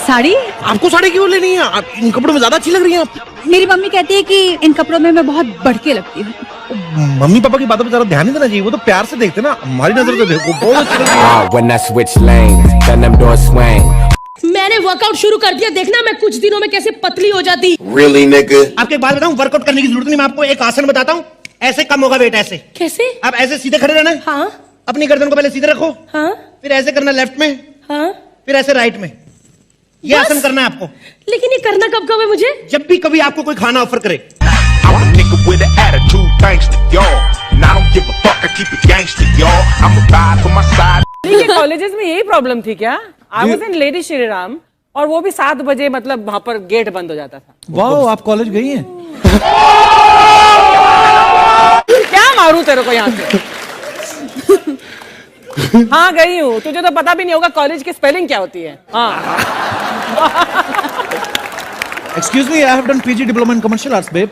साड़ी? आपको साड़ी क्यों लेनी है? आप इन कपड़ों में ज्यादा अच्छी लग रही हैं आप। मेरी मम्मी कहती है कि इन कपड़ों में मैं बहुत बढ़के लगती हूँ। मम्मी पापा की बातों पे ज्यादा ध्यान नहीं देना चाहिए, वो तो प्यार से देखते ना, हमारी नजर से देखो बहुत अच्छी लग रही है। मैंने वर्कआउट शुरू कर दिया, देखना मैं कुछ दिनों में कैसे पतली हो जाती। Really, nigga? आपको एक बात बताऊं, वर्कआउट करने की जरूरत नहीं, मैं आपको एक आसन बताता हूँ, ऐसे कम होगा वेट। ऐसे कैसे? आप ऐसे सीधे खड़े रहना है। हाँ अपनी गर्दन को पहले सीधे रखो। हाँ फिर ऐसे करना लेफ्ट में। हाँ फिर ऐसे राइट में। ये बस? आसन करना है आपको। लेकिन ये करना कब कब है मुझे? जब भी कभी आपको कोई खाना ऑफर करे। I'm a nigga with an attitude, thanks to y'all. And I don't give a fuck, I keep it gangster, y'all. I'm a ride for my side. ये कॉलेजेस में यही प्रॉब्लम थी क्या? I was in lady Shri Ram और वो भी 7 बजे, मतलब वहां पर गेट बंद हो जाता था। वाह, आप कॉलेज गई हैं? क्या मारूं तेरे को यहाँ से? हाँ गई हूँ, तुझे तो पता भी नहीं होगा कॉलेज की स्पेलिंग क्या होती है। हाँ Excuse me, I have done PG diploma in commercial arts, babe.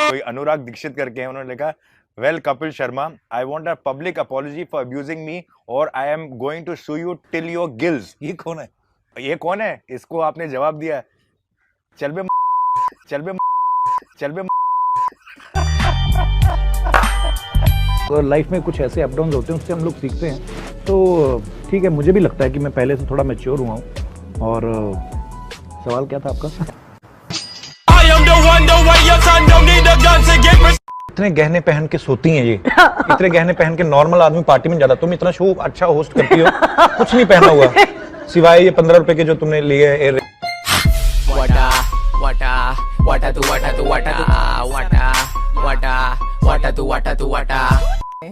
कोई अनुराग दीक्षित करके है, उन्होंने लिखा, well Kapil Sharma, I want a public apology for abusing me और I am going to sue you till your gills. ये कौन है? ये कौन है? इसको आपने जवाब दिया, चल बे चल बे चल बे। तो लाइफ में कुछ ऐसे अप डाउन होते हैं, उससे हम लोग सीखते हैं। तो ठीक है, मुझे भी लगता है कि मैं पहले से थोड़ा मैच्योर हुआ हूँ। और सवाल क्या था आपका? इतने गहने पहन के सोती हैं ये, इतने गहने पहन के नॉर्मल आदमी पार्टी में जाता। तुम इतना शो अच्छा होस्ट करती हो, कुछ नहीं पहना हुआ सिवाय ये 15 रुपए के जो तुमने लिए है।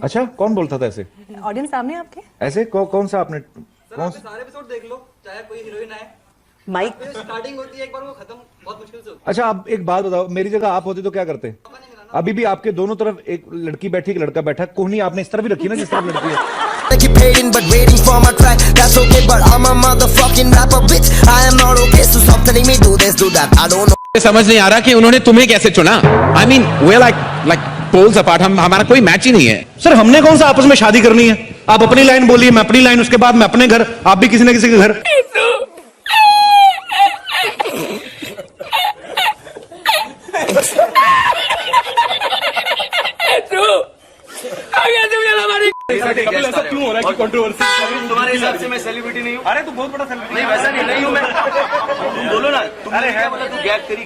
अच्छा, कौन बोलता था ऐसे? ऑडियंस सामने आपके। ऐसे कौन सा आपने? कौन सा? सारे एपिसोड देख लो, चाहे कोई हीरोइन आए, माइक स्टार्टिंग होती है एक बार, वो खत्म बहुत मुश्किल से होती है। अच्छा, आप एक बात बताओ, मेरी जगह आप होते तो क्या करते? अभी भी आपके दोनों तरफ एक लड़की बैठी, एक लड़का बैठा, कोहनी आपने इस तरफ भी रखी ना जिस तरफ लड़की है। समझ नहीं आ रहा कि उन्होंने तुम्हें कैसे चुना। I mean we like poles apart, हमारा कोई मैच ही नहीं है। सर, हमने कौन सा आपस में शादी करनी है? आप अपनी लाइन बोलिए, मैं अपनी लाइन, उसके बाद मैं अपने घर, आप भी किसी न किसी के घर। ऐसा क्यों हो रहा है कि कंट्रोवर्सी? तुम्हारे हिसाब से मैं सेलिब्रिटी नहीं हूँ? अरे तू बहुत बड़ा सेलिब्रिटी। नहीं वैसा नहीं हूँ मैं। तुम बोलो ना, अरे है बोला तू गैग तेरी।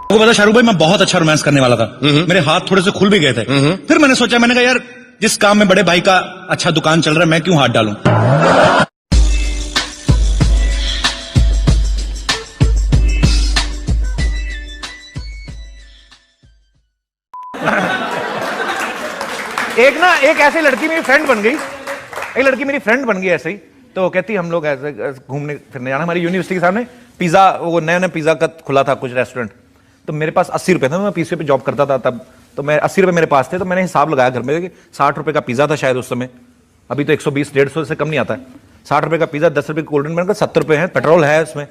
आपको पता शाहरुख भाई, मैं बहुत अच्छा रोमांस करने वाला था, मेरे हाथ थोड़े से खुल भी गए थे। फिर मैंने सोचा, मैंने कहा यार, जिस काम में बड़े भाई का अच्छा दुकान चल रहा है, मैं क्यों हाथ डालूं। एक ऐसी लड़की मेरी फ्रेंड बन गई, एक लड़की मेरी फ्रेंड बन गई ऐसे ही। तो कहती हम लोग ऐसे घूमने फिरने जाना, हमारी यूनिवर्सिटी के सामने पिज्जा, वो नया पिज्जा का खुला था कुछ रेस्टोरेंट। तो मेरे पास 80 रुपए था, मैं पीछे पे जॉब करता था तब, तो मैं 80 रुपए मेरे पास थे। तो मैंने हिसाब लगाया घर में कि 60 रुपए का पिज्जा था शायद उस समय, अभी तो 120-150 से कम नहीं आता है। 60 रुपए का पिज्जा, 10 रुपए का कोल्ड ड्रिंक, मैंने कहा 70 रुपए है, पेट्रोल है उसमें,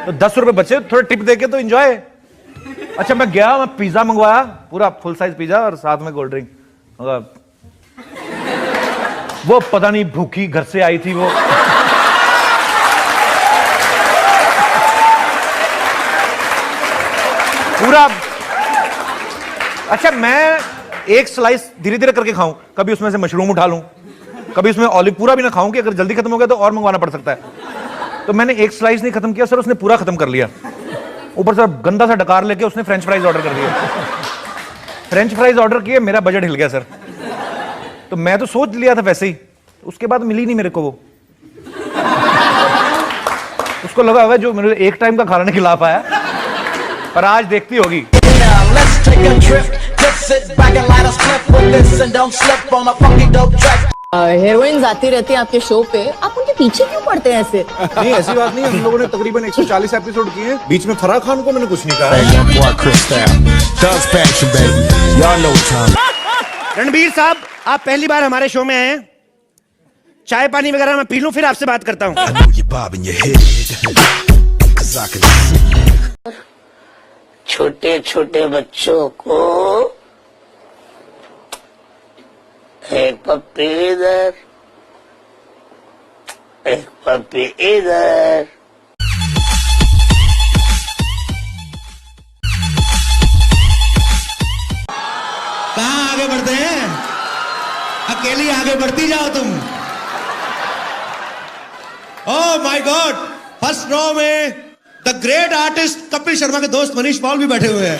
तो 10 रुपए बचे, थोड़े टिप देके तो एंजॉय। अच्छा, मैं गया, मैं पिज्जा मंगवाया, पूरा फुल साइज पिज्जा और साथ में कोल्ड ड्रिंक। वो पता नहीं भूखी घर से आई थी वो। पूरा। अच्छा, मैं एक स्लाइस धीरे धीरे करके खाऊं, कभी उसमें से मशरूम उठा लूं, कभी उसमें ऑलिव पूरा भी ना खाऊं कि अगर जल्दी खत्म हो गया तो और मंगवाना पड़ सकता है। तो मैंने एक स्लाइस नहीं खत्म किया सर, उसने पूरा खत्म कर लिया। ऊपर से गंदा सा डकार लेके उसने फ्रेंच फ्राइज ऑर्डर कर दिया। फ्रेंच फ्राइज ऑर्डर किए, मेरा बजट हिल गया सर। तो मैं तो सोच लिया था वैसे ही, उसके बाद मिली नहीं मेरे को वो। उसको लगा होगा जो मेरे एक टाइम का खाना नहीं खिला पाया, पर आज देखती होगी। हीरोइंस आती रहती है आपके शो पे, आप उनके पीछे क्यों पड़ते हैं ऐसे? नहीं, ऐसी बात नहीं है, हम लोगों ने तकरीबन 140 एपिसोड किए हैं। बीच में फराह खान को मैंने कुछ नहीं कहा। रणबीर साहब, आप पहली बार हमारे शो में आए हैं, चाय पानी वगैरह मैं पी लूं फिर आपसे बात करता हूं। छोटे छोटे बच्चों को एक पप्पी इधर, एक पप्पी इधर। कहाँ आगे बढ़ते हैं? अकेली आगे बढ़ती जाओ तुम। Oh my God, first row में the great artist Kapil Sharma के दोस्त मनीष पॉल भी बैठे हुए हैं।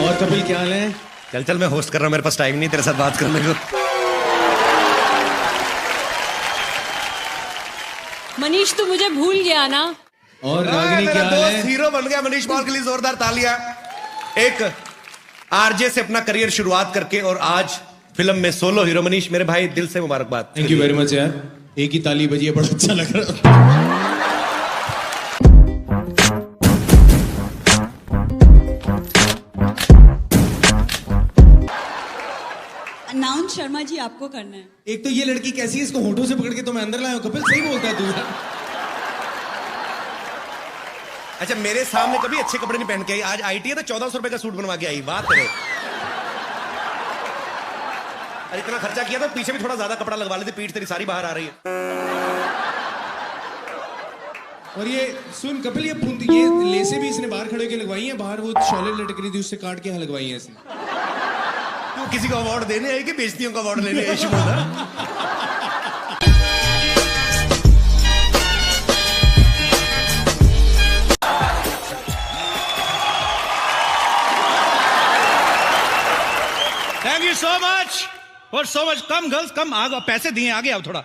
और कपिल क्या हाल है? चल चल, मैं होस्ट कर रहा हूं, मेरे पास टाइम नहीं तेरे साथ बात करने को। मनीष तू मुझे भूल गया ना। और रागिनी क्या हाल है? हीरो बन गया मनीष पॉल के लिए जोरदार तालियां। एक आरजे से अपना करियर शुरुआत करके और आज फिल्म में सोलो हीरो। मनीष मेरे भाई, दिल से मुबारकबाद। थैंक यू वेरी मच यार, एक ही ताली बजी है, बड़ा अच्छा लग रहा। अनाउंस शर्मा जी आपको करना है। एक तो ये लड़की कैसी है, इसको होठों से पकड़ के तो मैं अंदर लाया हूं। कपिल सही बोलता है तू। अच्छा, मेरे सामने कभी अच्छे कपड़े नहीं पहन के आई, आज आईटी है तो 1400 रुपए का सूट बनवा के आई। बात करे, अरे इतना खर्चा किया था, पीछे भी थोड़ा ज्यादा कपड़ा लगवा लेते, पीठ तेरी सारी बाहर आ रही है। और ये सुन कपिल, ये लेसे भी इसने बाहर खड़े होकर लगवाई हैं, बाहर वो शॉले लटक रही थी उससे काट के यहाँ लगवाई हैं इसने। तू किसी को अवार्ड देने आई कि बेइज्जतियों का अवार्ड लेने आई? शिमोला थैंक यू सो मच और सो मच। कम गर्ल्स कम, आगे पैसे दिए, आगे आओ थोड़ा।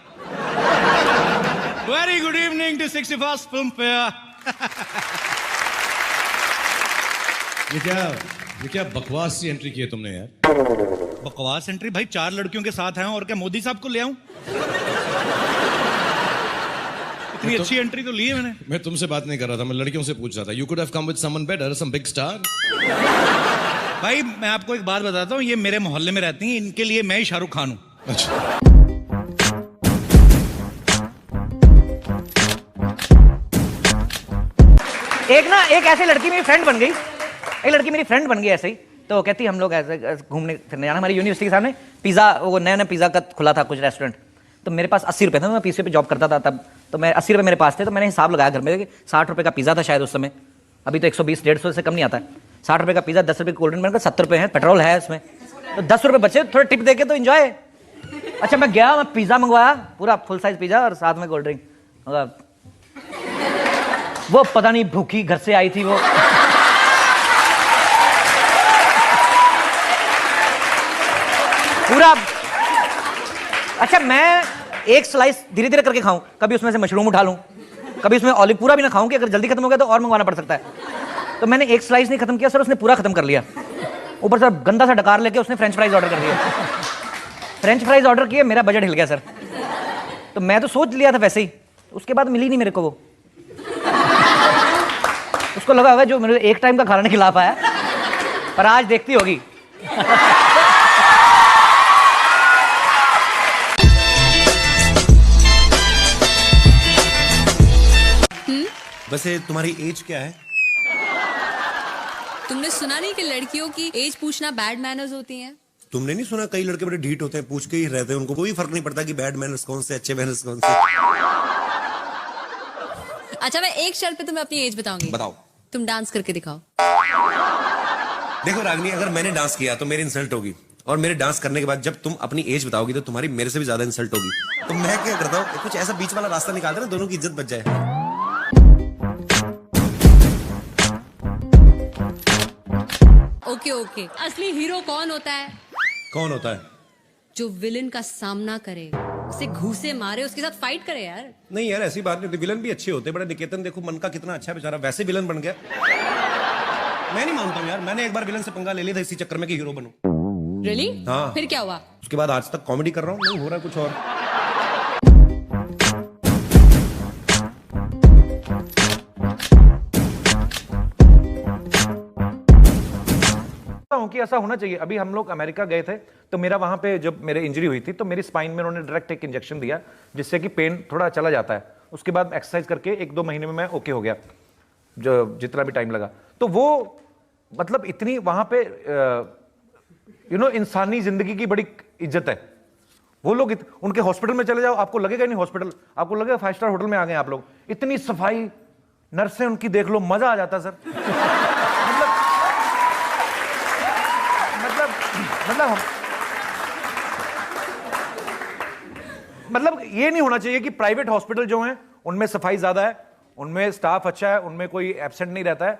Very good evening to 61st Filmfare. ये क्या बकवास सी एंट्री की है तुमने यार। बकवास एंट्री भाई, 4 लड़कियों के साथ हैं और क्या मोदी साहब को ले आऊं? इतनी अच्छी एंट्री तो ली है मैंने। मैं तुमसे बात नहीं कर रहा था, मैं लड़कियों से पूछ रहा था। You could have come with someone better, some big star. भाई मैं आपको एक बात बताता हूँ, ये मेरे मोहल्ले में रहती हैं, इनके लिए मैं ही शाहरुख खान हूँ। अच्छा, एक ऐसी लड़की मेरी फ्रेंड बन गई, एक लड़की मेरी फ्रेंड बन गई ऐसे ही। तो कहती हम लोग ऐसे घूमने फिरने जाना, हमारी यूनिवर्सिटी के सामने पिज़्ज़ा, वो नया नया पिज़्ज़ा का खुला था कुछ रेस्टोरेंट। तो मेरे पास 80 रुपये था, मैं पीछे पे जॉब करता था तब, तो मैं 80 रुपये मेरे पास थे। तो मैंने हिसाब लगाया घर में, 60 रुपये का पिज़्ज़ा था शायद उस समय, अभी तो 120-150 से कम नहीं आता है। 60 रुपये का पिज़्ज़ा, 10 रुपये कोल्ड ड्रिंक, मैंने कहा 70 रुपये है, पेट्रोल है उसमें, तो 10 रुपये बचे, थोड़े टिप दे के तो एंजॉय। अच्छा मैं गया, मैं पिज़्ज़ा मंगवाया, पूरा फुल साइज पिज़्ज़ा और साथ में कोल्ड ड्रिंक। वो पता नहीं भूखी घर से आई थी वो, पूरा। अच्छा मैं एक स्लाइस धीरे धीरे करके खाऊं, कभी उसमें से मशरूम उठा लूं, कभी उसमें ऑलिव पूरा भी ना खाऊं कि अगर जल्दी खत्म हो गया तो और मंगवाना पड़ सकता है। तो मैंने एक स्लाइस नहीं खत्म किया सर, उसने पूरा खत्म कर लिया। ऊपर से गंदा सा डकार लेके उसने फ्रेंच फ्राइज ऑर्डर कर दिया। फ्रेंच फ्राइज ऑर्डर किए, मेरा बजट हिल गया सर। तो मैं तो सोच लिया था वैसे ही, उसके बाद मिली नहीं मेरे को वो। उसको लगा होगा जो मेरे एक टाइम का खाना नहीं खिला पाया, पर आज देखती होगी। वैसे तुम्हारी एज क्या है? तुमने सुना नहीं कि लड़कियों की एज पूछना बैड मैनर्स होती हैं? तुमने नहीं सुना कई लड़के बड़े ढीठ होते हैं, पूछ के ही रहते हैं, उनको कोई फर्क नहीं पड़ता कि बैड मैनर्स कौन से, अच्छे मैनर्स कौन से। अच्छा मैं एक शर्त पे तुम्हें अपनी एज बताऊंगी। बताओ। तुम डांस करके दिखाओ। देखो रागनी, अगर मैंने डांस किया तो मेरी इंसल्ट होगी, और मेरे डांस करने के बाद जब तुम अपनी एज बताओगी तो तुम्हारी मेरे से भी ज्यादा इंसल्ट होगी। तो मैं क्या करता हूँ, कुछ ऐसा बीच वाला रास्ता निकालते ना, दोनों की इज्जत बच जाए। ओके ओके, असली हीरो कौन होता है? कौन होता है? जो विलन का सामना करे, उसे घूसे मारे, उसके साथ फाइट करे यार। नहीं यार ऐसी बात नहीं होती, विलन भी अच्छे होते। बड़ा निकेतन देखो, मन का कितना अच्छा बेचारा, वैसे विलन बन गया। मैं नहीं मानता हूँ यार, मैंने एक बार विलन से पंगा ले लिया था इसी चक्कर में कि हीरो बनूं। रियली? हाँ। फिर क्या हुआ? उसके बाद आज तक कॉमेडी कर रहा हूँ, नहीं हो रहा कुछ और। कि ऐसा होना चाहिए। अभी हम लोग अमेरिका गए थे, तो मेरा वहां पे जब मेरे इंजरी हुई थी तो मेरी स्पाइन में उन्होंने डायरेक्ट एक इंजेक्शन दिया, जिससे कि पेन थोड़ा चला जाता है। उसके बाद एक्सरसाइज करके 1-2 महीने में मैं ओके हो गया, जो जितना भी टाइम लगा। तो वो मतलब इतनी वहां पे इंसानी जिंदगी की बड़ी इज्जत है। वो लोग उनके हॉस्पिटल में चले जाओ, आपको लगेगा नहीं हॉस्पिटल, आपको लगेगा 5 स्टार होटल में आ गए आप लोग। इतनी सफाई, नर्सें उनकी देख लो, मजा आ जाता सर। मतलब ये नहीं होना चाहिए कि प्राइवेट हॉस्पिटल जो हैं उनमें सफाई ज्यादा है, उनमें स्टाफ अच्छा है, उनमें कोई एब्सेंट नहीं रहता है,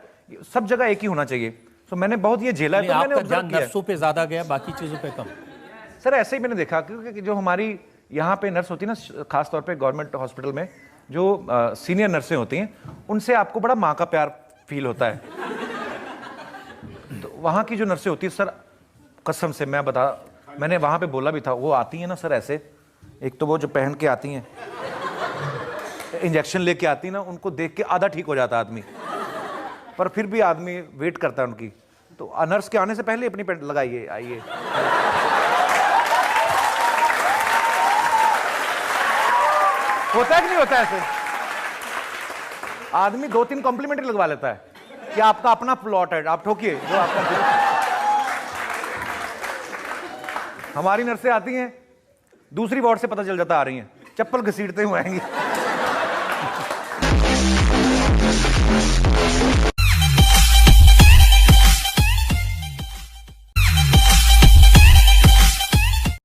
सब जगह एक ही होना चाहिए। तो मैंने बहुत ये झेला है। तो मैंने ध्यान नर्सों पे ज्यादा गया, बाकी चीजों पे कम। सर ऐसे ही मैंने देखा, क्योंकि जो हमारी यहाँ पे नर्स होती है ना, खासतौर पे गवर्नमेंट हॉस्पिटल में जो सीनियर नर्सें होती हैं, उनसे आपको बड़ा माँ का प्यार फील होता है। तो वहाँ की जो नर्सें होती है सर, कसम से मैंने वहाँ पे बोला भी था, वो आती हैं ना सर ऐसे, एक तो वो जो पहन के आती हैं, इंजेक्शन लेके आती है ना, उनको देख के आधा ठीक हो जाता आदमी, पर फिर भी आदमी वेट करता है उनकी। तो नर्स के आने से पहले अपनी पेंट लगाइए, आइए। होता है कि नहीं होता है ऐसे? आदमी 2-3 कॉम्प्लीमेंट लगवा लेता है कि आपका अपना प्लॉट है, आप ठोकिए जो आपका। हमारी नर्सें आती हैं, दूसरी वार्ड से पता चल जाता आ रही हैं, चप्पल घसीटते हुए आएंगी।